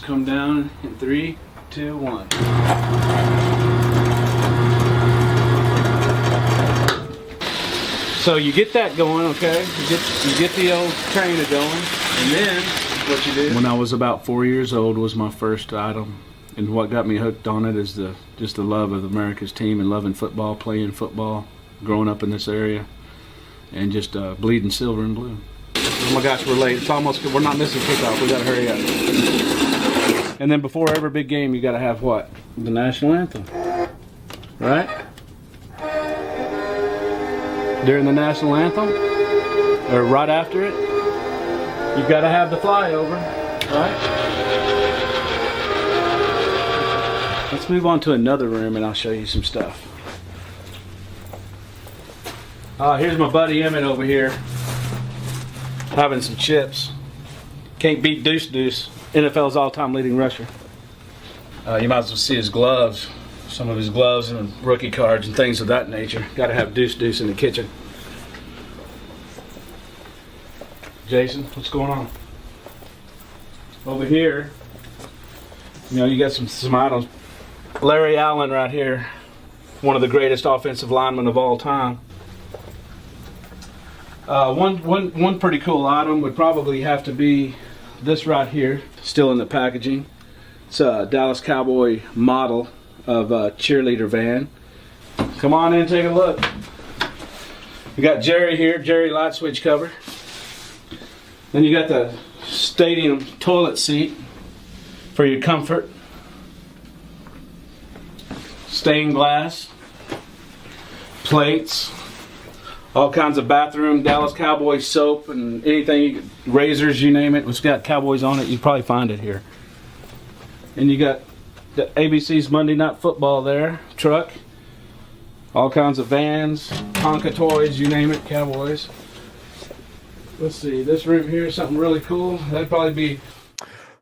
come down in 3, 2, 1. So you get that going, okay? You get the old trainer going, and then what you do? When I was about 4 years old was my first item, and what got me hooked on it is just the love of America's team and loving football, playing football, growing up in this area, and just bleeding silver and blue. Oh my gosh, we're late. It's almost, we're not missing kickoff. We gotta hurry up. And then before every big game, you gotta have what? The national anthem, right? During the national anthem, or right after it, you've got to have the flyover, right? Let's move on to another room and I'll show you some stuff. Here's my buddy Emmett over here, having some chips. Can't beat Deuce Deuce, NFL's all-time leading rusher. You might as well see his gloves. Some of his gloves and rookie cards and things of that nature. Got to have Deuce Deuce in the kitchen. Jason, what's going on? Over here, you know, you got some items. Larry Allen right here, one of the greatest offensive linemen of all time. One pretty cool item would probably have to be this right here, still in the packaging. It's a Dallas Cowboy model of a cheerleader van. Come on in, take a look. We got Jerry here, Jerry light switch cover. Then you got the stadium toilet seat for your comfort. Stained glass, plates, all kinds of bathroom, Dallas Cowboys soap and anything, razors, you name it. It's got Cowboys on it, you probably find it here. And you got the ABC's Monday Night Football there, truck, all kinds of vans, Tonka toys, you name it, Cowboys. Let's see, this room here is something really cool. That'd probably be...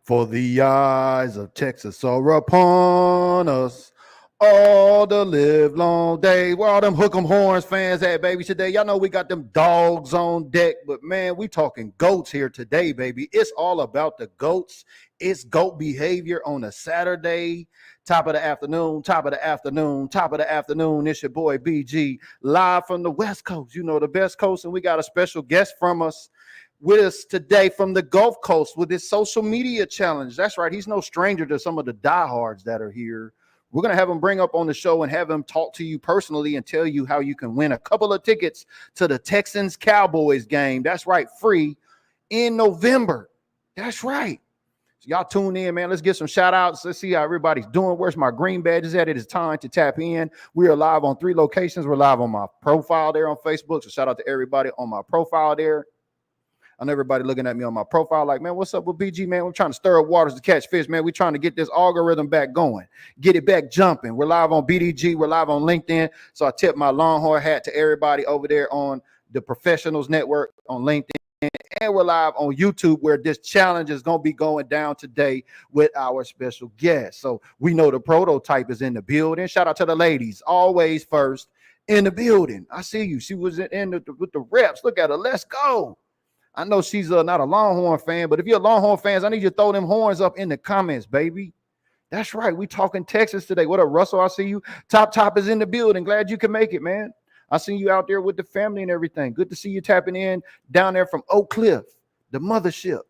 For the eyes of Texas are upon us all the live long day. Where all them hook 'em horns fans at, baby, today? Y'all know we got them dogs on deck, but man, we talking goats here today, baby. It's all about the goats. It's goat behavior on a Saturday, top of the afternoon. It's your boy BG, live from the West Coast, you know, the best coast, and we got a special guest from us with us today from the Gulf Coast with his social media challenge. That's right, he's no stranger to some of the diehards that are here. We're going to have him bring up on the show and have him talk to you personally and tell you how you can win a couple of tickets to the Texans Cowboys game. That's right, free in November. That's right. So y'all tune in, man. Let's get some shout outs. Let's see how everybody's doing. Where's my green badges at? It is time to tap in. We are live on 3 locations. We're live on my profile there on Facebook. So shout out to everybody on my profile there. I know everybody looking at me on my profile like, man, what's up with BG, man? We're trying to stir up waters to catch fish, man. We're trying to get this algorithm back going, get it back jumping. We're live on BDG. We're live on LinkedIn. So I tip my Longhorn hat to everybody over there on the Professionals Network on LinkedIn. And we're live on YouTube where this challenge is going to be going down today with our special guest. So we know the prototype is in the building. Shout out to the ladies, always first in the building. I see you. She was in with the reps. Look at her. Let's go. I know she's not a Longhorn fan, but if you're a Longhorn fan, I need you to throw them horns up in the comments, baby. That's right. We talking Texas today. What up, Russell? I see you. Top is in the building. Glad you can make it, man. I see you out there with the family and everything. Good to see you tapping in down there from Oak Cliff, the mothership.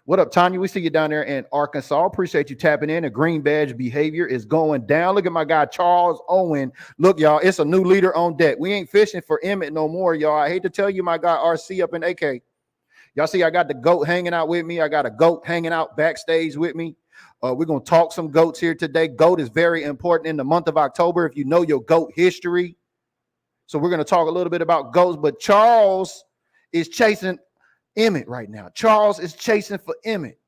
What up, Tanya? We see you down there in Arkansas. Appreciate you tapping in. The green badge behavior is going down. Look at my guy, Charles Owen. Look, y'all, it's a new leader on deck. We ain't fishing for Emmett no more, y'all. I hate to tell you, my guy, RC up in AK. Y'all see I got the goat hanging out with me. I got a goat hanging out backstage with me. We're going to talk some goats here today. Goat is very important in the month of October if you know your goat history. So we're going to talk a little bit about goats, but Charles is chasing Emmett right now. Charles is chasing for Emmett.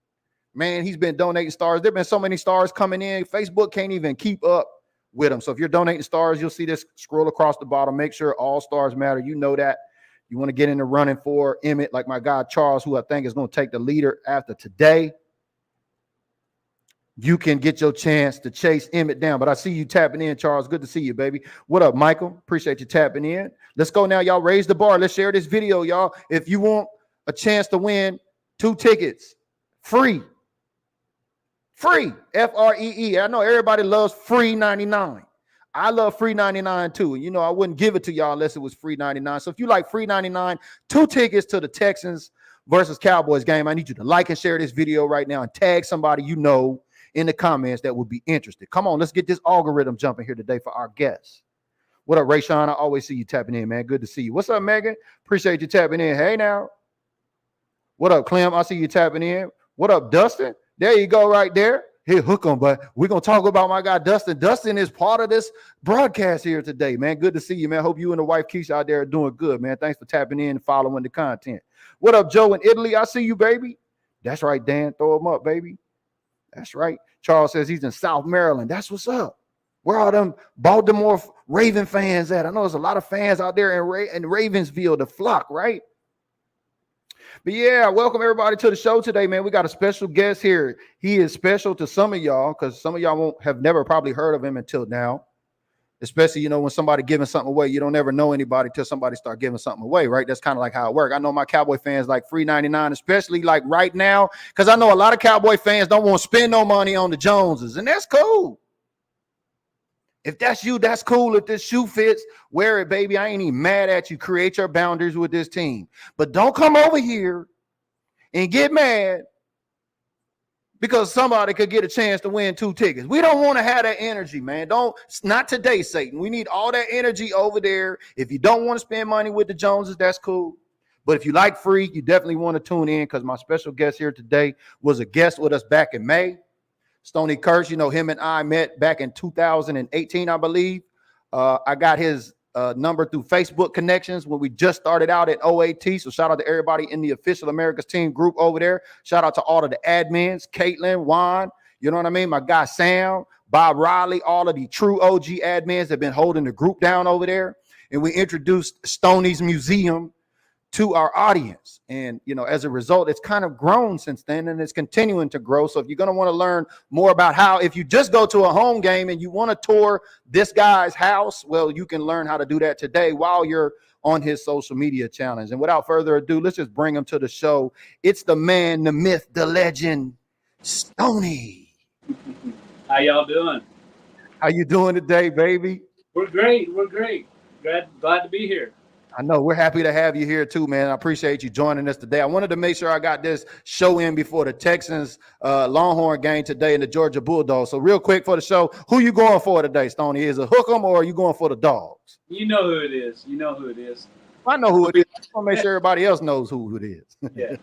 Man, he's been donating stars. There have been so many stars coming in. Facebook can't even keep up with them. So if you're donating stars, you'll see this scroll across the bottom. Make sure all stars matter. You know that. You want to get in the running for Emmett, like my guy Charles, who I think is going to take the leader after today. You can get your chance to chase Emmett down. But I see you tapping in, Charles. Good to see you, baby. What up, Michael? Appreciate you tapping in. Let's go now, y'all. Raise the bar. Let's share this video, y'all. If you want a chance to win 2 tickets, free Free, Free. I know everybody loves free 99. I love free 99 too. And I wouldn't give it to y'all unless it was free 99. So if you like free 99, 2 tickets to the Texans versus Cowboys game. I need you to like and share this video right now and tag somebody in the comments that would be interested. Come on, let's get this algorithm jumping here today for our guests. What up, Rayshawn? I always see you tapping in, man. Good to see you. What's up, Megan? Appreciate you tapping in. Hey, now. What up, Clem? I see you tapping in. What up, Dustin? There you go right there. Here, hook 'em, but we're going to talk about my guy, Dustin. Dustin is part of this broadcast here today, man. Good to see you, man. Hope you and the wife, Keisha, out there are doing good, man. Thanks for tapping in and following the content. What up, Joe in Italy? I see you, baby. That's right, Dan. Throw him up, baby. That's right. Charles says he's in South Maryland. That's what's up. Where are them Baltimore Raven fans at? I know there's a lot of fans out there in Ravensville, the flock, right? But yeah, welcome everybody to the show today, man. We got a special guest here. He is special to some of y'all because some of y'all won't have never probably heard of him until now. Especially, when somebody giving something away, you don't ever know anybody till somebody start giving something away, right? That's kind of like how it works. I know my Cowboy fans like free 99, especially like right now, because I know a lot of Cowboy fans don't want to spend no money on the Joneses, and that's cool. If that's you, that's cool. If this shoe fits, wear it, baby. I ain't even mad at you. Create your boundaries with this team. But don't come over here and get mad because somebody could get a chance to win 2 tickets. We don't want to have that energy, man. Not today, Satan. We need all that energy over there. If you don't want to spend money with the Joneses, that's cool. But if you like free, you definitely want to tune in because my special guest here today was a guest with us back in May. Stoney Kirsch, him and I met back in 2018, I believe. I got his number through Facebook connections when we just started out at OAT. So shout out to everybody in the official America's Team group over there. Shout out to all of the admins, Caitlin, Juan, you know what I mean? My guy Sam, Bob Riley, all of the true OG admins have been holding the group down over there. And we introduced Stoney's Museum to our audience. And, as a result, it's kind of grown since then and it's continuing to grow. So if you're going to want to learn more about how, if you just go to a home game and you want to tour this guy's house, well, you can learn how to do that today while you're on his social media challenge. And without further ado, let's just bring him to the show. It's the man, the myth, the legend, Stoney. How y'all doing? How you doing today, baby? We're great. We're great. Glad to be here. I know we're happy to have you here too, man. I appreciate you joining us today. I wanted to make sure I got this show in before the Texans Longhorn game today and the Georgia Bulldogs. So real quick for the show, who you going for today, Stoney? Is it Hook'em or are you going for the Dogs? You know who it is. I know who it is. I just want to make sure everybody else knows who it is. Yeah.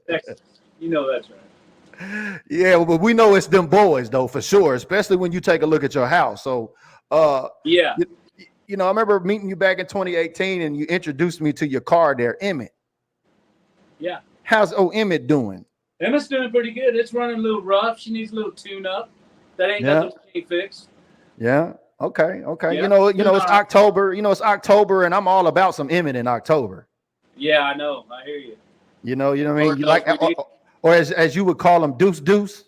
Texans. That's right. Yeah, but we know it's them boys though, for sure, especially when you take a look at your house. So yeah. I remember meeting you back in 2018 and you introduced me to your car there, Emmett. Yeah. How's Emmett doing? Emmett's doing pretty good. It's running a little rough. She needs a little tune up. That ain't nothing she ain't fixed. Yeah. Okay. Yeah. It's October. It's October and I'm all about some Emmett in October. Yeah, I know. I hear you. You know what I mean? You like, or as you would call them, deuce. Deuce.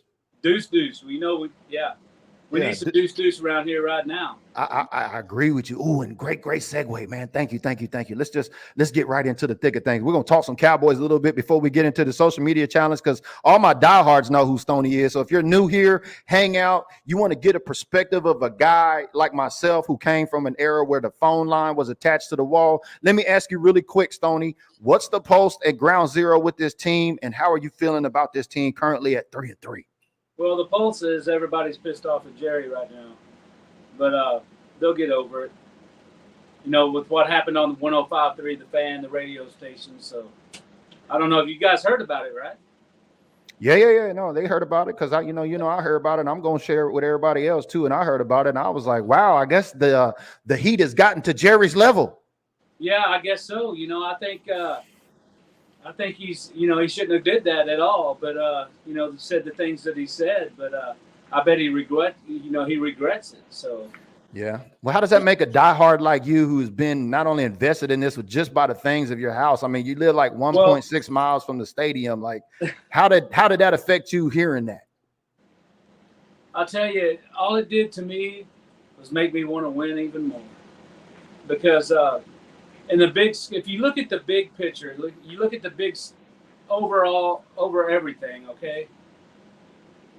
We need some deuce around here right now. I agree with you. Ooh, and great segue, man. Thank you. Let's get right into the thick of things. We're gonna talk some Cowboys a little bit before we get into the social media challenge because all my diehards know who Stoney is. So if you're new here, hang out. You want to get a perspective of a guy like myself who came from an era where the phone line was attached to the wall. Let me ask you really quick, Stoney. What's the post at ground zero with this team, and how are you feeling about this team currently at 3-3? Well, the pulse is everybody's pissed off at Jerry right now, but they'll get over it. With what happened on the 105.3, the Fan, the radio station. So I don't know if you guys heard about it, right? Yeah. No, they heard about it because I heard about it. And I'm going to share it with everybody else too. And I heard about it, and I was like, wow, I guess the heat has gotten to Jerry's level. Yeah, I guess so. I think he's, he shouldn't have did that at all. But, said the things that he said. But I bet he regrets it. So. Yeah. Well, how does that make a diehard like you who's been not only invested in this, but just by the things of your house? I mean, you live like 1.6 miles from the stadium. Like, how did that affect you hearing that? I'll tell you, all it did to me was make me want to win even more. Because if you look at the big picture, you look at the big overall over everything, okay?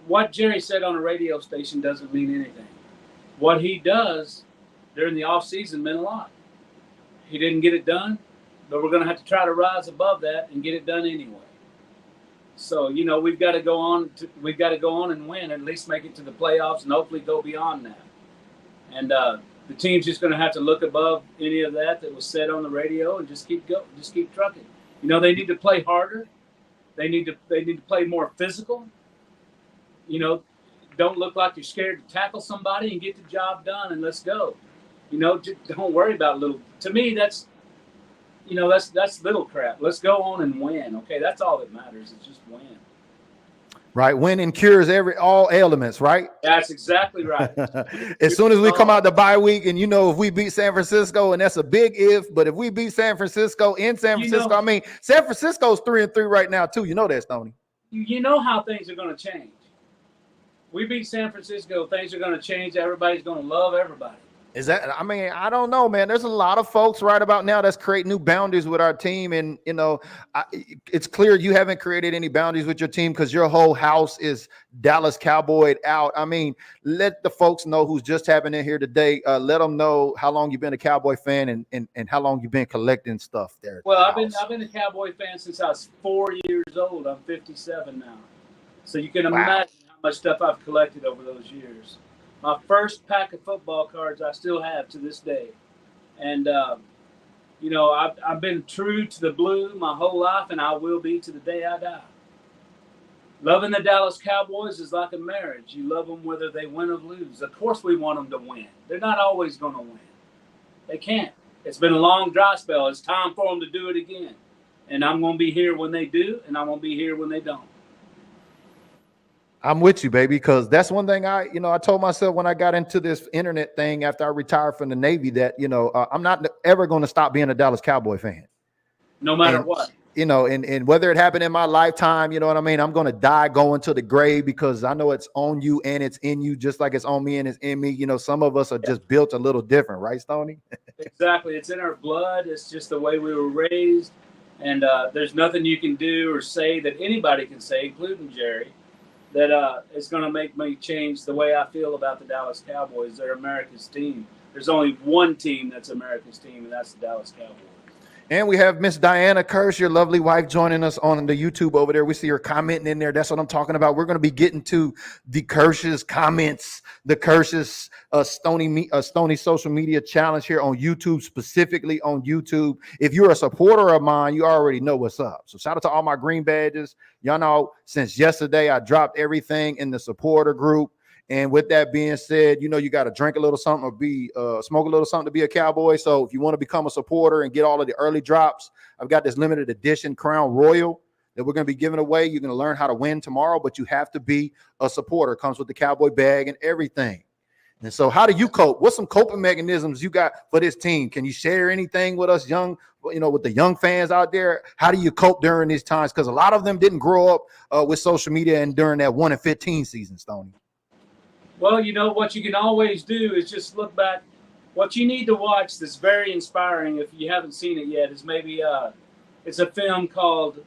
what Jerry said on a radio station doesn't mean anything. What he does during the off season meant a lot. He didn't get it done, but we're going to have to try to rise above that and get it done anyway. So, you know, we've got to go on. We've got to go on and win, at least make it to the playoffs, and hopefully go beyond that. And the team's just going to have to look above any of that was said on the radio and just keep trucking. You know, they need to play harder. They need to play more physical. You know, don't look like you're scared to tackle somebody and get the job done, and let's go. You know, just don't worry about little. To me, that's little crap. Let's go on and win. Okay, that's all that matters. Is just win. Right, winning cures all ailments, right? That's exactly right. As soon as we come out the bye week, and you know, if we beat San Francisco, and that's a big if, but if we beat San Francisco in San Francisco, I mean, San Francisco's 3-3 right now too. You know that, Stoney. You know how things are going to change. We beat San Francisco, things are going to change. Everybody's going to love everybody. Is that? I mean, I don't know, man. There's a lot of folks right about now that's creating new boundaries with our team, and you know, it's clear you haven't created any boundaries with your team because your whole house is Dallas Cowboy out. I mean, let the folks know who's just happening here today. Let them know how long you've been a Cowboy fan and how long you've been collecting stuff there. Well, I've been a Cowboy fan since I was 4 years old. I'm 57 now, so you can imagine how much stuff I've collected over those years. My first pack of football cards I still have to this day. And, you know, I've been true to the blue my whole life, and I will be to the day I die. Loving the Dallas Cowboys is like a marriage. You love them whether they win or lose. Of course we want them to win. They're not always going to win. They can't. It's been a long dry spell. It's time for them to do it again. And I'm going to be here when they do, and I'm going to be here when they don't. I'm with you, baby, because that's one thing I told myself when I got into this internet thing after I retired from the Navy that, you know, I'm not ever going to stop being a Dallas Cowboy fan. No matter what. You know, and whether it happened in my lifetime, you know what I mean? I'm going to die going to the grave because I know it's on you and it's in you just like it's on me and it's in me. You know, some of us are just built a little different, right, Stoney? Exactly. It's in our blood. It's just the way we were raised. And there's nothing you can do or say that anybody can say, including Jerry, that is going to make me change the way I feel about the Dallas Cowboys. They're America's team. There's only one team that's America's team, and that's the Dallas Cowboys. And we have Miss Diana Kirsch, your lovely wife, joining us on the YouTube over there. We see her commenting in there. That's what I'm talking about. We're going to be getting to the Kirsch's comments, the Kirsch's Stoney social media challenge here on YouTube, specifically on YouTube. If you're a supporter of mine, you already know what's up. So shout out to all my green badges. Y'all know since yesterday, I dropped everything in the supporter group. And with that being said, you know, you got to drink a little something or smoke a little something to be a Cowboy. So if you want to become a supporter and get all of the early drops, I've got this limited edition Crown Royal that we're going to be giving away. You're going to learn how to win tomorrow, but you have to be a supporter. It comes with the Cowboy bag and everything. And so how do you cope? What's some coping mechanisms you got for this team? Can you share anything with us with the young fans out there? How do you cope during these times? Because a lot of them didn't grow up with social media and during that 1-15 season, Stoney. Well, you know, what you can always do is just look back. What you need to watch that's very inspiring, if you haven't seen it yet, is maybe it's a film called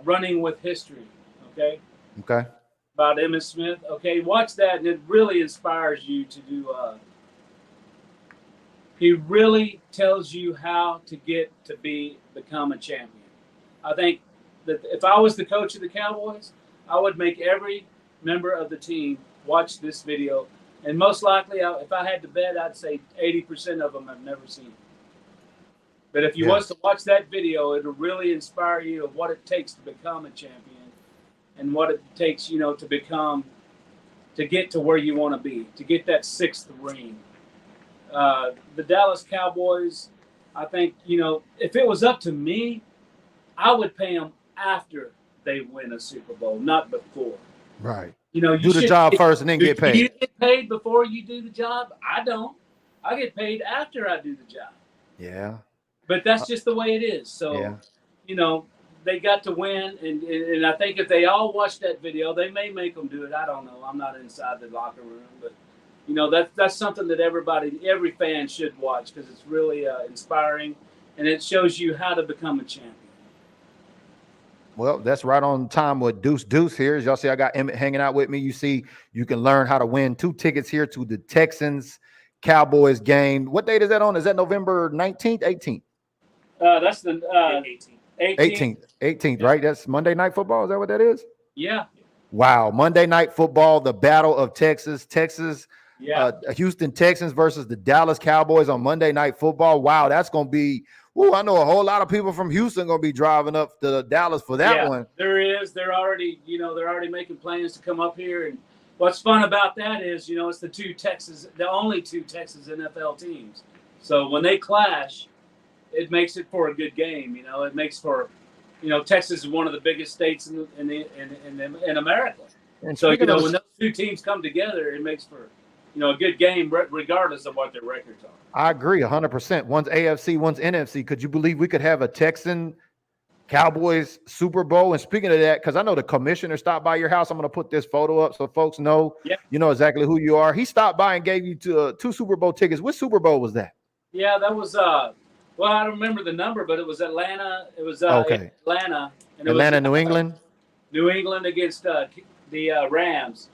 Running with History, okay? Okay. About Emmitt Smith. Okay, watch that, and it really inspires you to do he really tells you how to get to become a champion. I think that if I was the coach of the Cowboys, I would make every member of the team watch this video, and most likely, if I had to bet, I'd say 80% of them have never seen it. But if you was to watch that video, it'll really inspire you of what it takes to become a champion, and what it takes, you know, to get to where you want to be, to get that sixth ring. The Dallas Cowboys, I think, you know, if it was up to me, I would pay them after they win a Super Bowl, not before. Right. You know, do the job first and then get paid. You get paid before you do the job? I don't. I get paid after I do the job. Yeah. But that's just the way it is. So, you know, they got to win. And I think if they all watch that video, they may make them do it. I don't know. I'm not inside the locker room. But, you know, that's something that every fan should watch because it's really inspiring. And it shows you how to become a champion. Well, that's right on time with Deuce here. As y'all see, I got Emmett hanging out with me. You see, you can learn how to win 2 tickets here to the Texans Cowboys game. What date is that on? Is that November 19th, 18th? That's the 18th. 18th, right? That's Monday Night Football. Is that what that is? Yeah. Wow. Monday Night Football, the Battle of Texas. Houston Texans versus the Dallas Cowboys on Monday Night Football. Wow, that's going to be I know a whole lot of people from Houston going to be driving up to Dallas for that one. There is. They're already making plans to come up here. And what's fun about that is, it's the only two Texas NFL teams. So when they clash, it makes it for a good game. It makes for, Texas is one of the biggest states in America. And so when those two teams come together, it makes for a good game regardless of what their records are. I agree 100%. One's AFC, one's NFC. Could you believe we could have a Texan Cowboys Super Bowl? And speaking of that, because I know the commissioner stopped by your house, I'm going to put this photo up so folks know, you know exactly who you are. He stopped by and gave you 2 Super Bowl tickets. Which Super Bowl was that? Yeah, that was I don't remember the number, but it was Atlanta. It was Atlanta. And Atlanta, New England? New England against the Rams.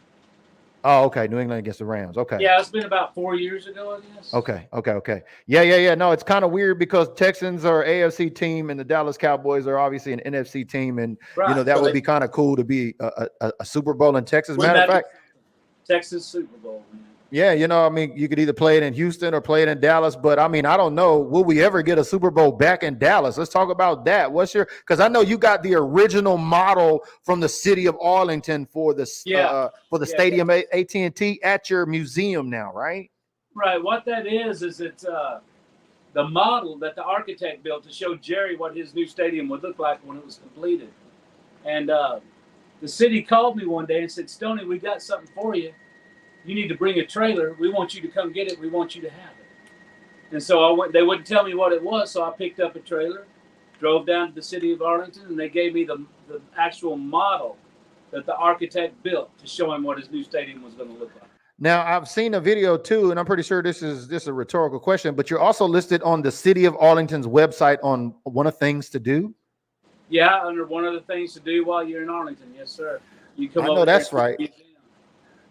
Oh, okay. New England against the Rams. Okay. Yeah, it's been about 4 years ago, I guess. Okay. Yeah. No, it's kind of weird because Texans are AFC team and the Dallas Cowboys are obviously an NFC team, and that would be kind of cool to be a Super Bowl in Texas. Matter of fact, Texas Super Bowl, man. Yeah, you could either play it in Houston or play it in Dallas, but I don't know, will we ever get a Super Bowl back in Dallas? Let's talk about that. Because I know you got the original model from the city of Arlington for the stadium AT&T at your museum now, right? Right. What that is it's the model that the architect built to show Jerry what his new stadium would look like when it was completed. And the city called me one day and said, Stoney, we got something for you. You need to bring a trailer. We want you to come get it. We want you to have it. And so I went. They wouldn't tell me what it was, so I picked up a trailer, drove down to the city of Arlington, and they gave me the actual model that the architect built to show him what his new stadium was going to look like. Now, I've seen a video too, and I'm pretty sure this is a rhetorical question, but you're also listed on the city of Arlington's website on one of things to do. Yeah, under one of the things to do while you're in Arlington. Yes, sir. You come. I know that's right.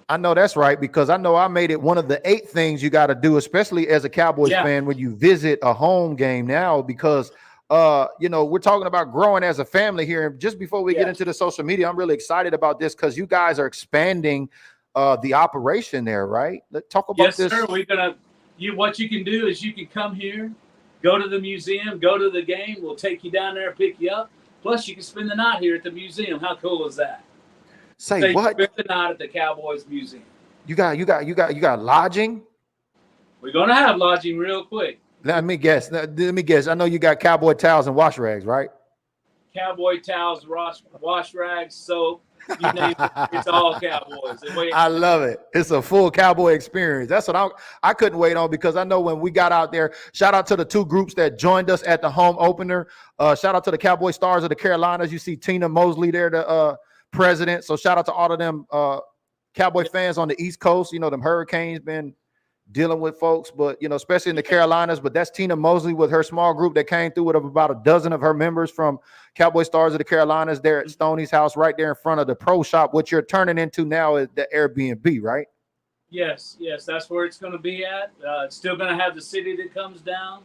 I know that's right, because I know I made it one of the 8 things you got to do, especially as a Cowboys fan when you visit a home game now, because, we're talking about growing as a family here. And just before we get into the social media, I'm really excited about this because you guys are expanding the operation there, right? Let's talk about this. Yes, sir. What you can do is you can come here, go to the museum, go to the game. We'll take you down there, pick you up. Plus, you can spend the night here at the museum. How cool is that? Say what? Spend the night at the Cowboys Museum. You got lodging? We're gonna have lodging real quick. Let me guess. I know you got cowboy towels and wash rags, right? Cowboy towels, wash rags, soap, you name it. It's all Cowboys. I love it. It's a full Cowboy experience. That's what I couldn't wait on, because I know when we got out there, shout out to the 2 groups that joined us at the home opener. Shout out to the Cowboy Stars of the Carolinas. You see Tina Mosley there, the president. So shout out to all of them Cowboy fans on the East Coast. Them Hurricanes been dealing with folks, but especially in the Carolinas. But that's Tina Mosley with her small group that came through with about a dozen of her members from Cowboy Stars of the Carolinas there at Stoney's house, right there in front of the pro shop. What you're turning into now is the Airbnb, right? Yes, that's where it's going to be at. It's still going to have the city that comes down,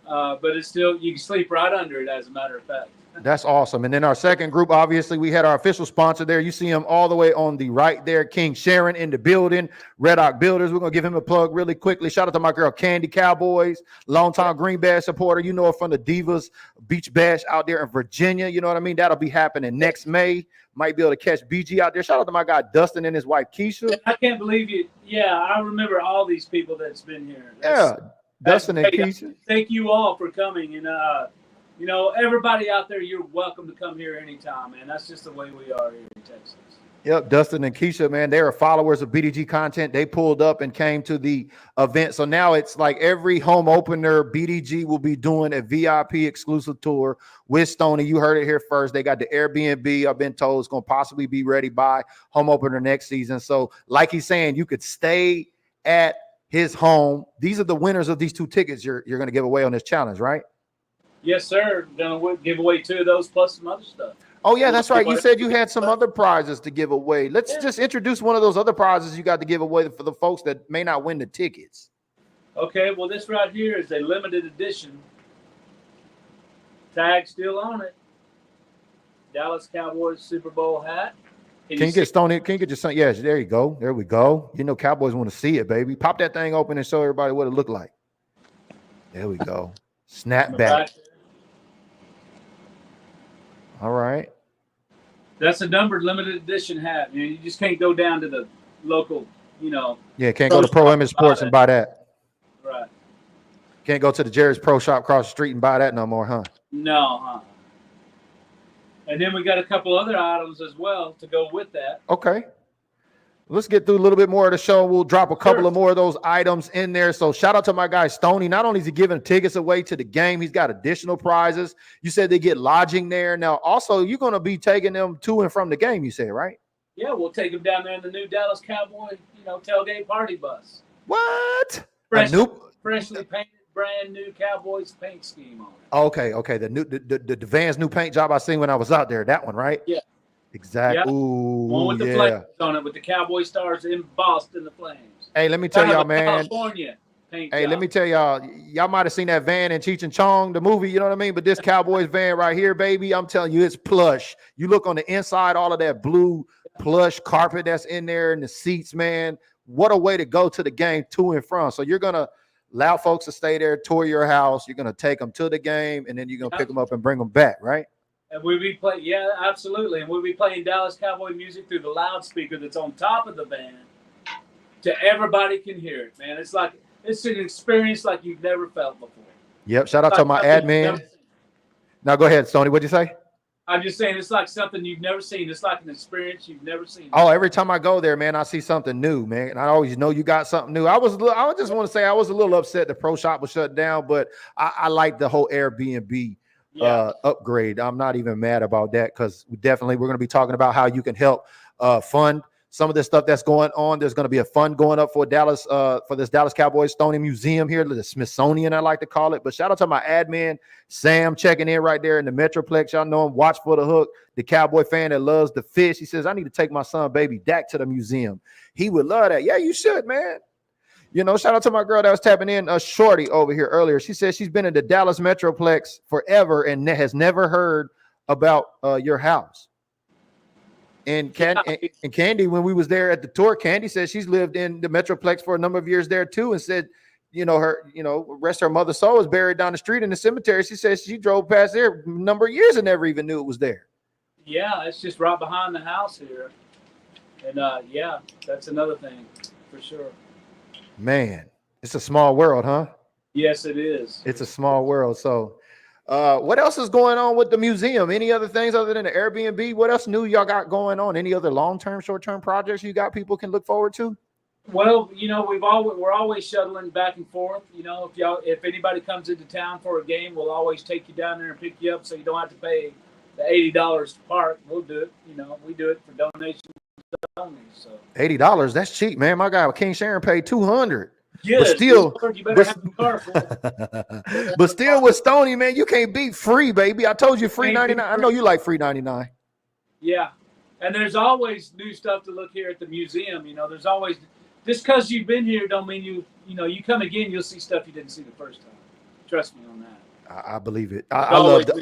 but it's still, you can sleep right under it, as a matter of fact. That's awesome. And then our second group, obviously, we had our official sponsor there. You see him all the way on the right there, King Sharon in the building, Red Oak Builders. We're going to give him a plug really quickly. Shout out to my girl, Candy Cowboys, longtime Green Bash supporter. You know her from the Divas Beach Bash out there in Virginia. You know what I mean? That'll be happening next May. Might be able to catch BG out there. Shout out to my guy, Dustin, and his wife, Keisha. I can't believe you. Yeah, I remember all these people that's been here. Dustin and Keisha. Thank you all for coming. And, everybody out there, you're welcome to come here anytime, man. That's just the way we are here in Texas. Yep, Dustin and Keisha, man, they are followers of BDG content. They pulled up and came to the event. So now it's like every home opener, BDG will be doing a VIP exclusive tour with Stoney. You heard it here first. They got the Airbnb. I've been told it's going to possibly be ready by home opener next season. So like he's saying, you could stay at his home. These are the winners of these 2 tickets you're going to give away on this challenge, right? Yes, sir. Going to give away 2 of those plus some other stuff. Oh yeah, that's right. You said you had some other prizes to give away. Let's just introduce one of those other prizes you got to give away for the folks that may not win the tickets. Okay, well, this right here is a limited edition. Tag still on it. Dallas Cowboys Super Bowl hat. Can you get Stoney? Can you get your son? Yes, there you go. There we go. You know, Cowboys want to see it, baby. Pop that thing open and show everybody what it looked like. There we go. Snap back. All right. That's a numbered limited edition hat. You just can't go down to the local, you know. Yeah, can't go to Pro Image Sports and buy that. Right. Can't go to the Jerry's Pro Shop across the street and buy that no more, huh? No, huh? And then we got a couple other items as well to go with that. Okay. Let's get through a little bit more of the show. We'll drop a couple of more of those items in there. So shout out to my guy Stoney. Not only is he giving tickets away to the game, he's got additional prizes. You said they get lodging there. Now, also, you're going to be taking them to and from the game, you said, right? Yeah, we'll take them down there in the new Dallas Cowboy, tailgate party bus. What? Freshly painted, brand new Cowboys paint scheme on it. Okay. The Vans new paint job I seen when I was out there. That one, right? Yeah. Exactly. Yep. Ooh, one with the flames on it, with the Cowboy stars embossed in the flames. Hey, let me tell y'all, man. California paint hey, job. let me tell y'all might have seen that van in Cheech and Chong, the movie, you know what I mean? But this Cowboys van right here, baby, I'm telling you, it's plush. You look on the inside, all of that blue plush carpet that's in there and the seats, man. What a way to go to the game to and from. So you're going to allow folks to stay there, tour your house. You're going to take them to the game, and then you're going to pick them up and bring them back, right? And we'll be playing, yeah, absolutely. And we'll be playing Dallas Cowboy music through the loudspeaker that's on top of the van, to everybody can hear it, man. It's an experience like you've never felt before. Yep. Shout out to my admin. Now go ahead, Stoney. What'd you say? I'm just saying, it's like something you've never seen. It's like an experience you've never seen. Oh, every time I go there, man, I see something new, man. And I always know you got something new. I just want to say I was a little upset the pro shop was shut down, but I like the whole Airbnb upgrade. I'm not even mad about that, because we're going to be talking about how you can help fund some of this stuff that's going on. There's going to be a fund going up for Dallas, for this Dallas Cowboys Stoney Museum here, the Smithsonian, I like to call it. But shout out to my admin, Sam, checking in right there in the Metroplex. Y'all know him, Watch for the Hook, the Cowboy fan that loves the fish. He says, I need to take my son, baby Dak, to the museum. He would love that. Yeah, you should, man. Shout out to my girl that was tapping in, Shorty over here earlier. She says she's been in the Dallas Metroplex forever and has never heard about your house. And Candy, when we was there at the tour, Candy said she's lived in the Metroplex for a number of years there too, and said, rest her mother's soul is buried down the street in the cemetery. She says she drove past there a number of years and never even knew it was there. Yeah, it's just right behind the house here. And that's another thing for sure. Man, it's a small world, huh? Yes, it is. It's a small world. So what else is going on with the museum? Any other things other than the Airbnb? What else new y'all got going on? Any other long-term, short-term projects you got people can look forward to? Well, we're always shuttling back and forth. If anybody comes into town for a game, we'll always take you down there and pick you up, so you don't have to pay the $80 to park. We'll do it. We do it for donations only. So $80, that's cheap, man. My guy King Sharon paid $200. Good. But still, you better have the car for it. But still with Stoney, man, you can't beat free, baby. I told you free 99. I know you like free 99. Yeah. And there's always new stuff to look here at the museum. There's always, just because you've been here don't mean you come again, you'll see stuff you didn't see the first time. Trust me on that. I believe it. I love the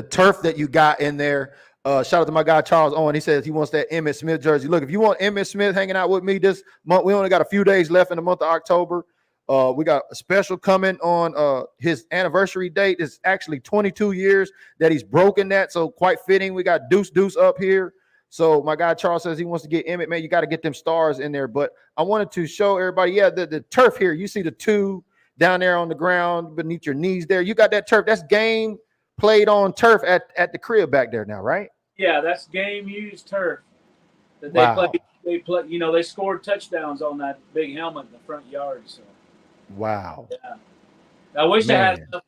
turf that you got in there. Shout out to my guy Charles Owen. He says he wants that Emmitt Smith jersey. Look, if you want Emmitt Smith hanging out with me this month, we only got a few days left in the month of October. We got a special coming on his anniversary date. It's actually 22 years that he's broken that, so quite fitting. We got Deuce up here. So my guy Charles says he wants to get Emmitt. Man, you got to get them stars in there. But I wanted to show everybody, the turf here. You see the two down there on the ground beneath your knees there. You got that turf. That's game played on turf at the crib back there now, right? Yeah, that's game used turf that they play. They scored touchdowns on that big helmet in the front yard. So wow. Yeah. I wish I had enough,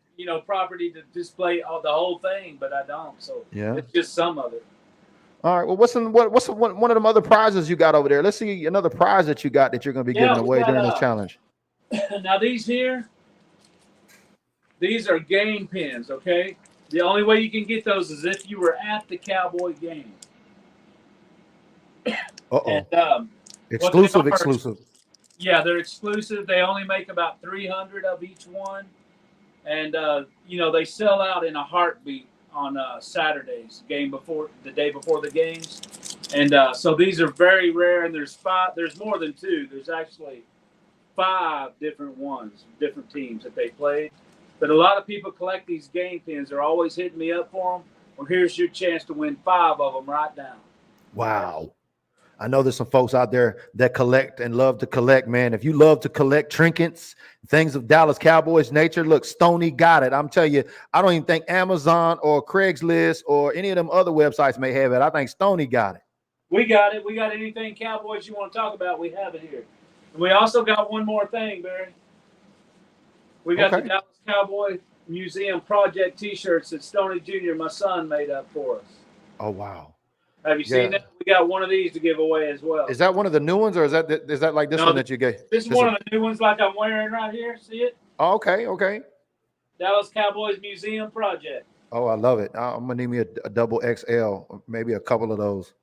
property to display the whole thing, but I don't. So it's just some of it. All right. Well, what's one of them other prizes you got over there? Let's see another prize that you got that you're going to be giving away during this challenge. Now these are game pins, okay? The only way you can get those is if you were at the Cowboy game. Uh-oh. And, Exclusive, exclusive. Yeah, they're exclusive. They only make about 300 of each one. And, they sell out in a heartbeat on Saturdays, the day before the games. And so these are very rare, and there's more than 2. There's actually 5 different ones, different teams that they played. But a lot of people collect these game pins. They're always hitting me up for them. Well, here's your chance to win 5 of them right now. Wow. I know there's some folks out there that collect and love to collect, man. If you love to collect trinkets, things of Dallas Cowboys nature, look, Stoney got it. I'm telling you, I don't even think Amazon or Craigslist or any of them other websites may have it. I think Stoney got it. We got it. We got anything Cowboys you want to talk about, we have it here. And we also got one more thing, Barry. We got the Dallas Cowboy Museum Project T-shirts that Stoney Jr., my son, made up for us. Oh, wow. Have you seen that? We got one of these to give away as well. Is that one of the new ones, or is that like this one that you gave? This is one of the new ones like I'm wearing right here. See it? Oh, okay. Dallas Cowboys Museum Project. Oh, I love it. I'm going to need me a double XL, or maybe a couple of those.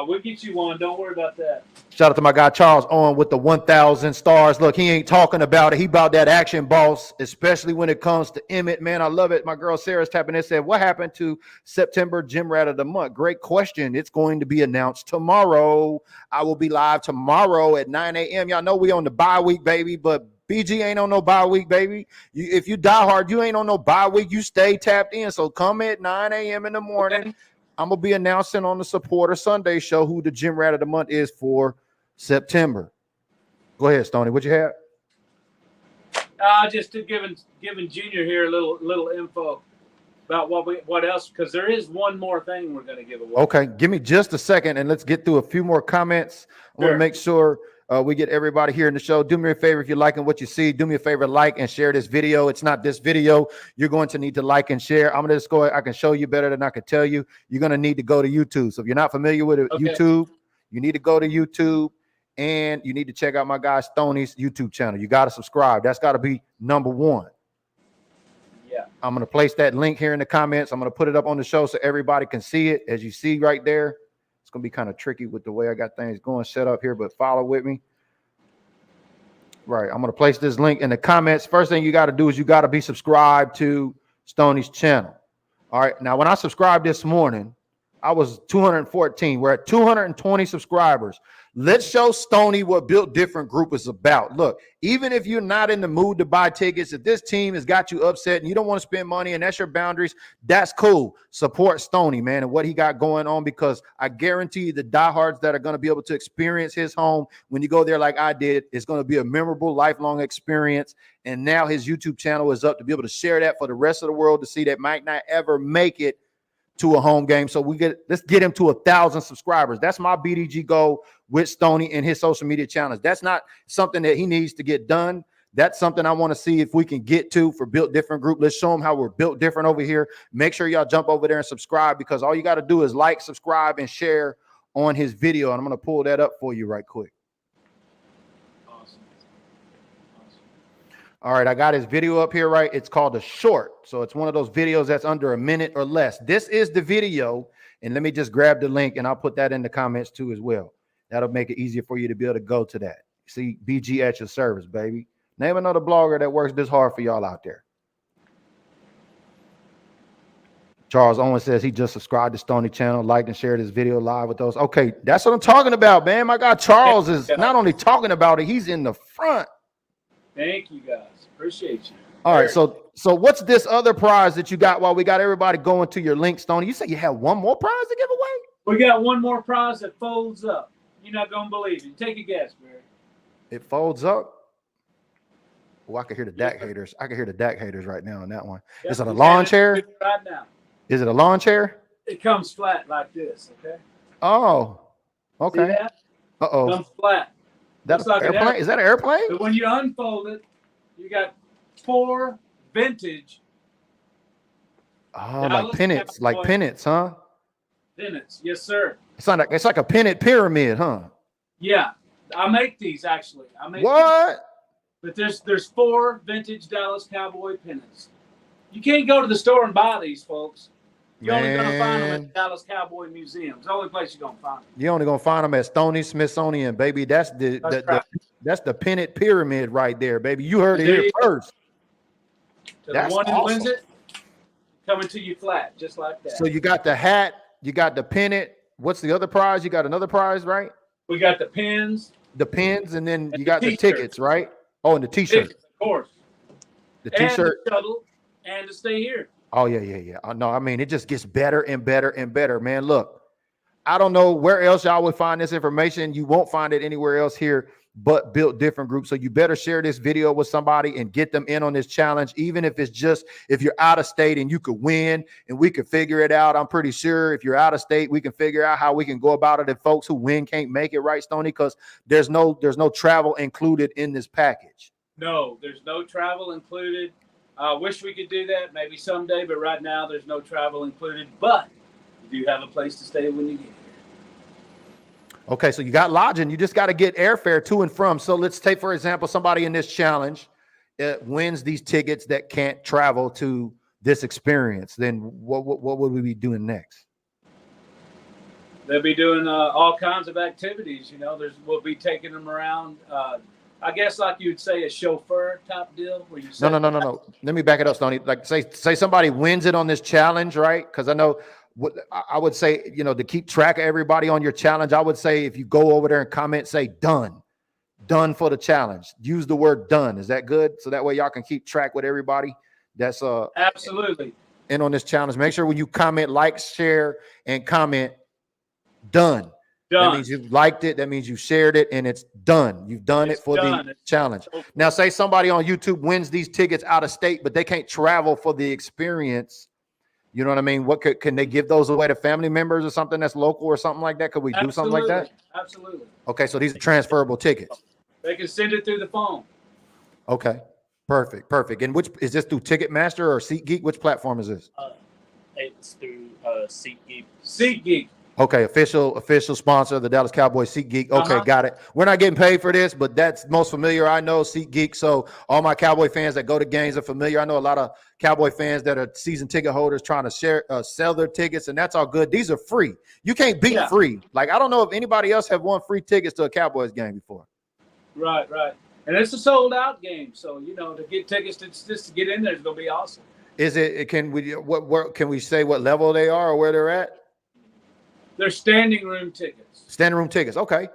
We'll get you one. Don't worry about that. Shout out to my guy Charles Owen with the 1,000 stars. Look, he ain't talking about it. He about that action, boss, especially when it comes to Emmett. Man, I love it. My girl Sarah's tapping in, said, what happened to September Gym Rat of the Month? Great question. It's going to be announced tomorrow. I will be live tomorrow at 9 a.m. Y'all know we on the bye week, baby, but BG ain't on no bye week, baby. If you die hard, you ain't on no bye week. You stay tapped in. So come at 9 a.m. in the morning. Okay. I'm going to be announcing on the Supporter Sunday show who the Gym Rat of the Month is for September. Go ahead, Stoney. What you have? Just to giving Junior here a little info about what else, because there is one more thing we're going to give away. Okay, give me just a second, and let's get through a few more comments. I want to make sure we get everybody here in the show. Do me a favor, if you're liking what you see, do me a favor, like and share this video. It's not this video. You're going to need to like and share. I'm going to just go. I can show you better than I can tell you. You're going to need to go to YouTube. So if you're not familiar with YouTube, you need to go to YouTube, and you need to check out my guy Stoney's YouTube channel. You got to subscribe. That's got to be number one. Yeah. I'm going to place that link here in the comments. I'm going to put it up on the show so everybody can see it. As you see right there. It's going to be kind of tricky with the way I got things going set up here, but follow with me. Right. I'm going to place this link in the comments. First thing you got to do is you got to be subscribed to Stoney's channel. All right. Now, when I subscribed this morning, I was 214. We're at 220 subscribers. Let's show Stoney what Built Different Group is about. Look, even if you're not in the mood to buy tickets, if this team has got you upset and you don't want to spend money and that's your boundaries, that's cool. Support Stoney, man, and what he got going on, because I guarantee you the diehards that are going to be able to experience his home when you go there like I did, it's going to be a memorable, lifelong experience. And now his YouTube channel is up to be able to share that for the rest of the world to see that might not ever make it to a home game. So let's get him to 1,000 subscribers. That's my BDG goal with Stoney and his social media channels. That's not something that he needs to get done. That's something I want to see if we can get to for Built Different Group. Let's show them how we're built different over here. Make sure y'all jump over there and subscribe, because all you got to do is like, subscribe, and share on his video. And I'm going to pull that up for you right quick. All right, I got his video up here, right? It's called a short. So it's one of those videos that's under a minute or less. This is the video. And let me just grab the link, and I'll put that in the comments too as well. That'll make it easier for you to be able to go to that. See, BG at your service, baby. Name another blogger that works this hard for y'all out there. Charles Owen says he just subscribed to Stoney channel, liked and shared his video live with those. Okay, that's what I'm talking about, man. My guy Charles is not only talking about it, he's in the front. Thank you, guys. Appreciate you. All right, so what's this other prize that you got while we got everybody going to your link, Stoney? You said you had one more prize to give away? We got one more prize that folds up. You're not going to believe it. Take a guess, Barry. It folds up? Oh, I can hear the Dak haters. I can hear the Dak haters right now on that one. Yep. Is it a lawn chair? Right now. Is it a lawn chair? It comes flat like this, okay? Oh, okay. See that? Uh-oh. It comes flat. That's like an airplane? Is that an airplane? But when you unfold it, you got 4 vintage. Oh, like pennants, huh? Pennants, yes, sir. It's like a pennant pyramid, huh? Yeah, I make these actually. What? These. But there's 4 vintage Dallas Cowboy pennants. You can't go to the store and buy these, folks. You're only going to find them Man, at the Dallas Cowboy Museum. It's the only place you're going to find them. you're only gonna find them at Stoney Smithsonian, baby. That's that's the pennant pyramid right there, baby. You heard it here first. To That's the one who awesome. wins it, coming to you flat, just like that. So you got the hat, you got the pennant. What's the other prize? You got another prize, right? We got the pins. The pins, and then And you the got the t-shirt. tickets, right? Oh, and the t-shirt. Tickets, of course. The And t-shirt. the shuttle, and to stay here. Oh, yeah. No, I mean, it just gets better and better and better, man. Look, I don't know where else y'all would find this information. You won't find it anywhere else here but Built Different Group. So you better share this video with somebody and get them in on this challenge, even if it's just if you're out of state and you could win and we could figure it out. I'm pretty sure if you're out of state, we can figure out how we can go about it if folks who win can't make it, right, Stoney? Because there's no travel included in this package. No, there's no travel included. I wish we could do that maybe someday, but right now there's no travel included. But you do have a place to stay when you get here. Okay, so you got lodging. You just got to get airfare to and from. So let's take, for example, somebody in this challenge wins these tickets that can't travel to this experience. Then what would we be doing next? They'll be doing all kinds of activities. You know, we'll be taking them around. I guess like you'd say a chauffeur type deal where you No. Let me back it up, Stoney. Like say somebody wins it on this challenge, right? Because I know what I would say, you know, to keep track of everybody on your challenge, I would say if you go over there and comment, say done for the challenge. Use the word done. Is that good? So that way y'all can keep track with everybody that's absolutely in on this challenge. Make sure when you comment, like, share, and comment, done. That means you've liked it. That means you shared it, and it's done. You've done it for the challenge. Now, say somebody on YouTube wins these tickets out of state, but they can't travel for the experience. You know what I mean? What can they give those away to family members or something that's local or something like that? Could we do something like that? Absolutely. Okay, so these are transferable tickets. They can send it through the phone. Okay, perfect. And which is this through Ticketmaster or SeatGeek? Which platform is this? It's through SeatGeek. SeatGeek. Okay, official sponsor of the Dallas Cowboys, SeatGeek. Okay, got it. We're not getting paid for this, but that's most familiar. I know SeatGeek. So all my Cowboy fans that go to games are familiar. I know a lot of Cowboy fans that are season ticket holders trying to sell their tickets, and that's all good. These are free. You can't beat free. Like, I don't know if anybody else have won free tickets to a Cowboys game before. Right. And it's a sold out game. So, you know, to get tickets just to get in there is going to be awesome. Is it, can we say what level they are or where they're at? They're standing room tickets. Standing room tickets. Okay,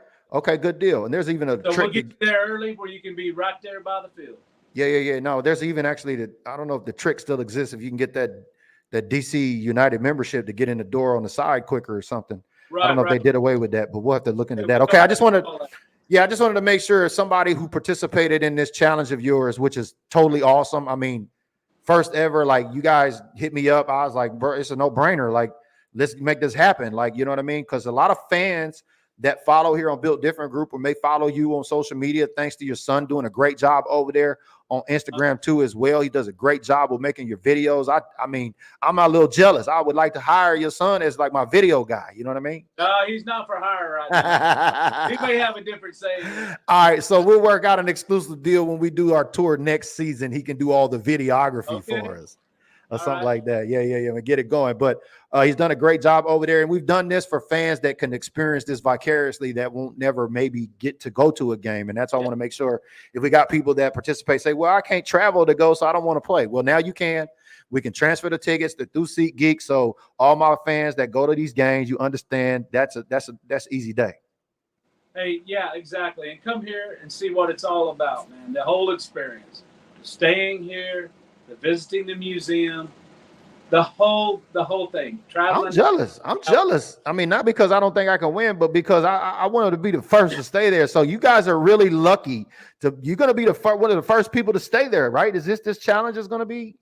good deal. And there's even a so trick. We'll get you there early where you can be right there by the field. Yeah. No, there's even actually I don't know if the trick still exists. If you can get that DC United membership to get in the door on the side quicker or something. Right, I don't know if they did away with that, but we'll have to look into that. Okay, I just wanted to make sure somebody who participated in this challenge of yours, which is totally awesome. I mean, first ever, like, you guys hit me up. I was like, bro, it's a no-brainer. Like, let's make this happen. Like, you know what I mean? Because a lot of fans that follow here on Built Different Group or may follow you on social media, thanks to your son doing a great job over there on Instagram too as well. He does a great job of making your videos. I mean, I'm a little jealous. I would like to hire your son as like my video guy. You know what I mean? No, he's not for hire right now. He may have a different saying. All right, so we'll work out an exclusive deal when we do our tour next season. He can do all the videography for us. Or something like that. Yeah. We get it going. But he's done a great job over there. And we've done this for fans that can experience this vicariously that won't never maybe get to go to a game. And that's why I want to make sure if we got people that participate, say, well, I can't travel to go, so I don't want to play. Well, now you can. We can transfer the tickets through SeatGeek. So all my fans that go to these games, you understand that's easy day. Hey, yeah, exactly. And come here and see what it's all about, man. The whole experience. Staying here, the visiting the museum, the whole thing. Traveling. I'm jealous. I mean, not because I don't think I can win, but because I wanted to be the first to stay there. So you guys are really lucky. You're going to be one of the first people to stay there, right? Is this challenge is going to be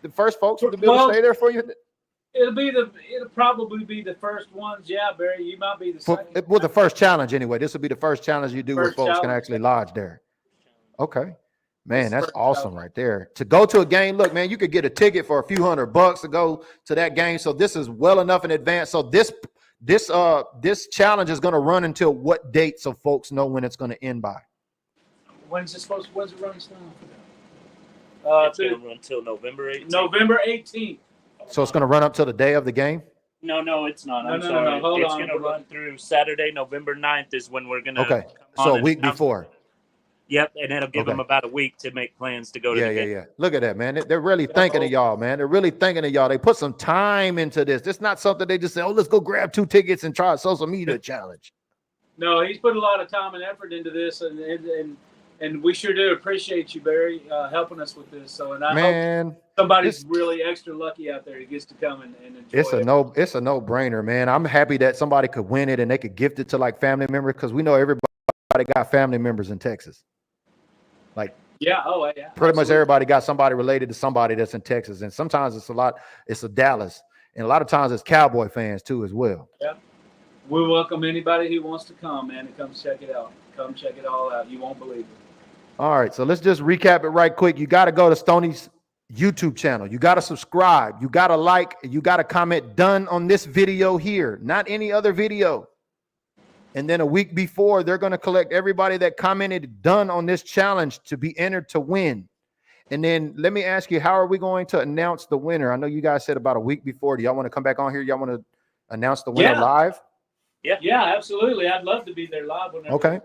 the first folks to be able to stay there for you? It'll probably be the first ones. Yeah, Barry, you might be the second. Well, the first challenge anyway. This will be the first challenge you do where folks can actually lodge there. Okay. Man, that's awesome right there. To go to a game, look, man, you could get a ticket for a few $100 to go to that game. So this is well enough in advance. So this challenge is going to run until what date so folks know when it's going to end by? When's it running It's going to run until November 18th. November 18th. So it's going to run up till the day of the game? No, it's not. I'm No. sorry. Hold it's on. going to run through Saturday, November 9th is when we're going to. Okay. So a week before. Yep, and it'll give them about a week to make plans to go to the game. Yeah. Look at that, man. They're really thinking of y'all, man. They're really thinking of y'all. They put some time into this. It's not something they just say, oh, let's go grab 2 tickets and try a social media challenge. No, he's put a lot of time and effort into this, and we sure do appreciate you, Barry, helping us with this. So, and I hope somebody's really extra lucky out there who gets to come and enjoy it. It's a no-brainer, man. I'm happy that somebody could win it and they could gift it to like family members, because we know everybody got family members in Texas. Like, yeah, pretty much everybody got somebody related to somebody that's in Texas, and sometimes it's a Dallas, and a lot of times it's Cowboy fans too as well. Yeah, we welcome anybody who wants to come, man, and come check it out. Come check it all out. You won't believe it. All right, so let's just recap it right quick. You got to go to Stoney's YouTube channel. You got to subscribe. You got to like. You got to comment done on this video here, not any other video. And then a week before, they're going to collect everybody that commented done on this challenge to be entered to win. And then let me ask you, how are we going to announce the winner? I know you guys said about a week before. Do y'all want to come back on here? Y'all want to announce the winner live? Yeah, absolutely. I'd love to be there live. Okay.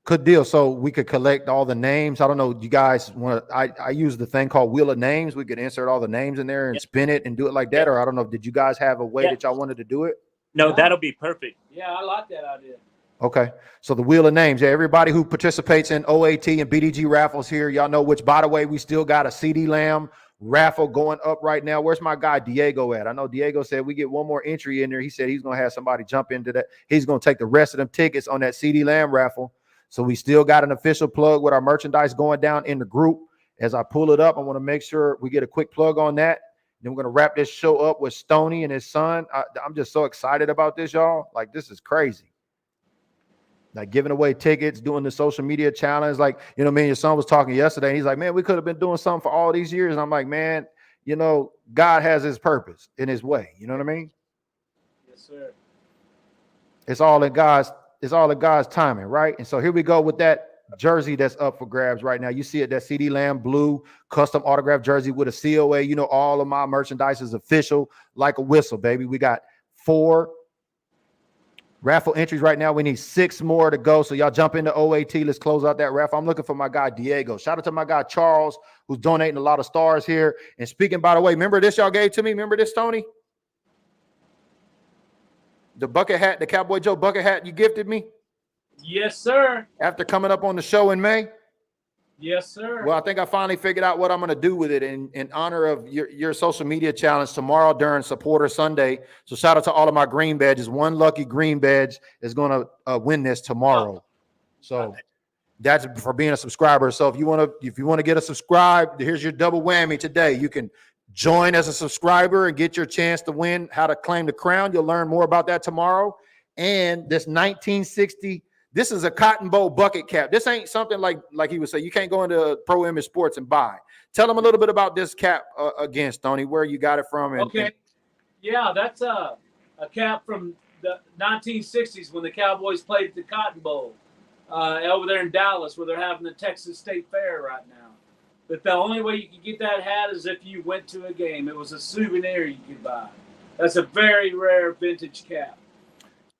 Good deal. So we could collect all the names. I don't know. You guys want to, I use the thing called Wheel of Names. We could insert all the names in there and spin it and do it like that. Or I don't know. Did you guys have a way that y'all wanted to do it? No, that'll be perfect. Yeah, I like that idea. Okay. So the Wheel of Names. Yeah, everybody who participates in OAT and BDG raffles here, y'all know, which, by the way, we still got a CD Lamb raffle going up right now. Where's my guy Diego at? I know Diego said we get one more entry in there. He said he's going to have somebody jump into that. He's going to take the rest of them tickets on that CD Lamb raffle. So we still got an official plug with our merchandise going down in the group. As I pull it up, I want to make sure we get a quick plug on that. Then we're going to wrap this show up with Stoney and his son. I'm just so excited about this, y'all. Like, this is crazy. Like, giving away tickets, doing the social media challenge. Like, you know, me and your son was talking yesterday, and he's like, man, we could have been doing something for all these years. And I'm like, man, you know, God has his purpose in his way. You know what I mean? Yes, sir. It's all in God's timing, right? And so here we go with that jersey that's up for grabs right now. You see it, that CD Lamb blue custom autograph jersey with a COA. You know, all of my merchandise is official, like a whistle, baby. We got 4 raffle entries right now. We need 6 more to go. So y'all jump into OAT. Let's close out that raffle. I'm looking for my guy Diego. Shout out to my guy Charles, who's donating a lot of stars here. And speaking, by the way, remember this y'all gave to me? Remember this, Tony? The bucket hat, the Cowboy Joe bucket hat you gifted me? Yes, sir. After coming up on the show in May? Yes, sir. Well, I think I finally figured out what I'm going to do with it in honor of your social media challenge tomorrow during Supporter Sunday. So shout out to all of my green badges. One lucky green badge is going to win this tomorrow. So that's for being a subscriber. So if you want to get a subscribe, here's your double whammy today. You can join as a subscriber and get your chance to win How to Claim the Crown. You'll learn more about that tomorrow. And this 1960. This is a Cotton Bowl bucket cap. This ain't something like he would say. You can't go into Pro Image Sports and buy. Tell them a little bit about this cap again, Stoney, where you got it from. Yeah, that's a cap from the 1960s when the Cowboys played at the Cotton Bowl over there in Dallas, where they're having the Texas State Fair right now. But the only way you could get that hat is if you went to a game. It was a souvenir you could buy. That's a very rare vintage cap.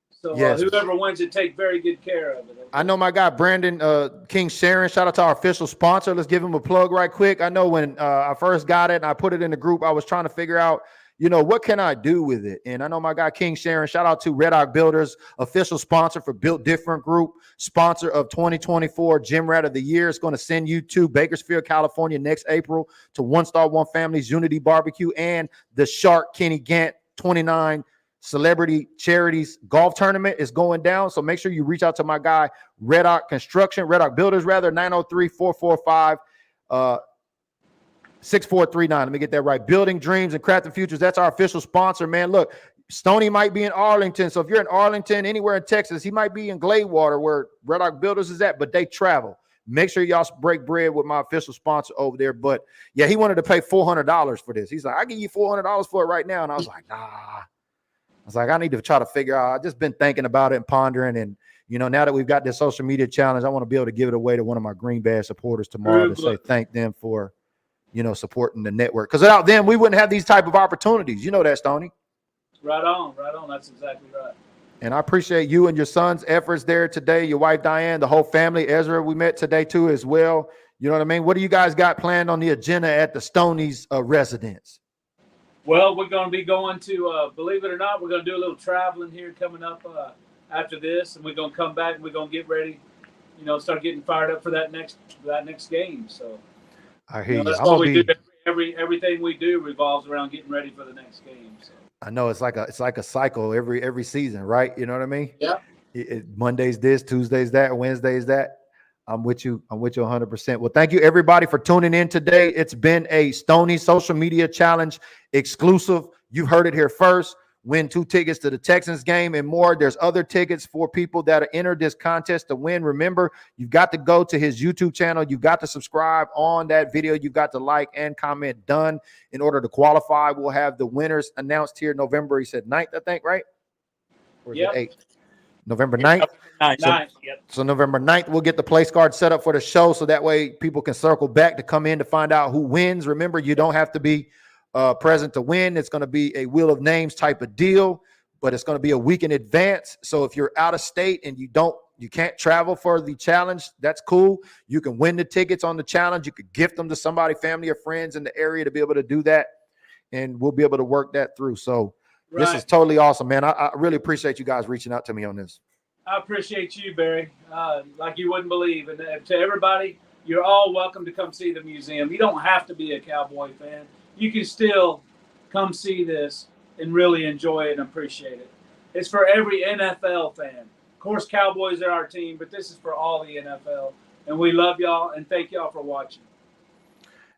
So yes. Whoever wins it, take very good care of it. Okay? I know my guy Brandon King Sharon. Shout out to our official sponsor. Let's give him a plug right quick. I know when I first got it and I put it in the group, I was trying to figure out, you know, what can I do with it? And I know my guy King Sharon. Shout out to Red Ox Builders, official sponsor for Built Different Group, sponsor of 2024 Gym Rat of the Year. It's going to send you to Bakersfield, California next April to One Star One Family's Unity Barbecue and the Shark Kenny Gant 29 Celebrity Charities Golf Tournament is going down. So make sure you reach out to my guy, Red Ox Builders, 903-445 6439. Let me get that right. Building Dreams and Crafting Futures. That's our official sponsor, man. Look, Stoney might be in Arlington. So if you're in Arlington, anywhere in Texas, he might be in Gladewater where Red Ox Builders is at, but they travel. Make sure y'all break bread with my official sponsor over there. But yeah, he wanted to pay $400 for this. He's like, I'll give you $400 for it right now. And I was like, nah. I was like, I need to try to figure out. I've just been thinking about it and pondering. And, you know, now that we've got this social media challenge, I want to be able to give it away to one of my Green Badge supporters tomorrow to say thank them for, supporting the network. Because without them, we wouldn't have these type of opportunities. You know that, Stoney. Right on, right on. That's exactly right. And I appreciate you and your son's efforts there today. Your wife, Diane, the whole family. Ezra, we met today too as well. You know what I mean? What do you guys got planned on the agenda at the Stoney's residence? Well, we're going to be going to, believe it or not, we're going to do a little traveling here coming up after this, and we're going to come back and we're going to get ready, start getting fired up for that next game. So I hear you. That's what we do. Everything we do revolves around getting ready for the next game. So. I know it's like a cycle every season, right? You know what I mean? Yeah. Monday's this, Tuesday's that, Wednesday's that. I'm with you 100%. Well, thank you everybody for tuning in today. It's been a Stoney social media challenge exclusive. You've heard it here first. Win 2 tickets to the Texans game and more. There's other tickets for people that are entered this contest to win. Remember, you've got to go to his YouTube channel. You've got to subscribe on that video. You've got to like and comment done in order to qualify. We'll have the winners announced here November, he said 9th, I think, right? Or is it 8th? November 9th? So November 9th, we'll get the place card set up for the show so that way people can circle back to come in to find out who wins. Remember, you don't have to be present to win. It's going to be a wheel of names type of deal, but it's going to be a week in advance. So if you're out of state and you can't travel for the challenge, that's cool. You can win the tickets on the challenge. You could gift them to somebody, family or friends in the area to be able to do that. And we'll be able to work that through. So This is totally awesome, man. I really appreciate you guys reaching out to me on this. I appreciate you, Barry, like you wouldn't believe. And to everybody, you're all welcome to come see the museum. You don't have to be a Cowboy fan. You can still come see this and really enjoy it and appreciate it. It's for every NFL fan. Of course, Cowboys are our team, but this is for all the NFL. And we love y'all and thank y'all for watching.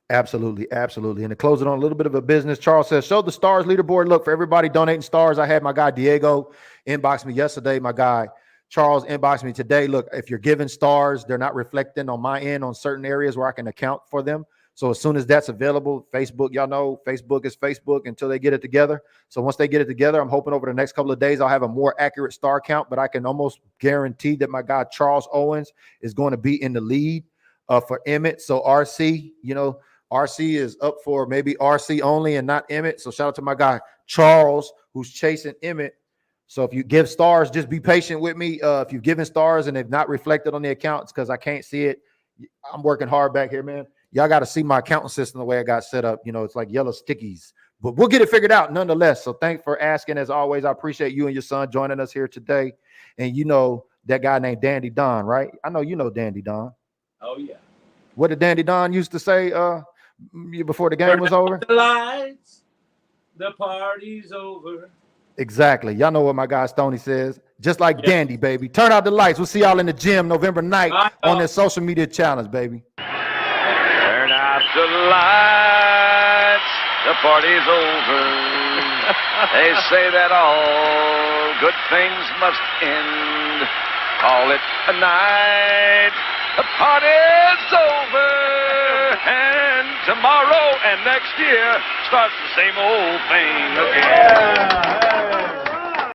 Absolutely, absolutely. And to close it on a little bit of a business, Charles says, show the stars leaderboard. Look, for everybody donating stars, I had my guy Diego inbox me yesterday. My guy Charles inboxed me today. Look, if you're giving stars, they're not reflecting on my end on certain areas where I can account for them. So as soon as that's available, Facebook, y'all know Facebook is Facebook until they get it together. So once they get it together, I'm hoping over the next couple of days, I'll have a more accurate star count, but I can almost guarantee that my guy Charles Owens is going to be in the lead for Emmett. So RC, RC is up for maybe RC only and not Emmett. So shout out to my guy Charles, who's chasing Emmett. So if you give stars, just be patient with me. If you've given stars and they've not reflected on the accounts because I can't see it, I'm working hard back here, man. Y'all got to see my accounting system the way I got set up. It's like yellow stickies, but we'll get it figured out nonetheless. So thanks for asking. As always, I appreciate you and your son joining us here today. And that guy named Dandy Don, right? I know you know Dandy Don. Oh, yeah. What did Dandy Don used to say before the game was over? The lights, the party's over. Exactly. Y'all know what my guy Stoney says. Just like Dandy, baby. Turn out the lights. We'll see y'all in the gym November 9th on this social media challenge, baby. Turn out the lights. The party's over. They say that all good things must end. Call it a night. The party's over. And tomorrow and next year starts the same old thing again.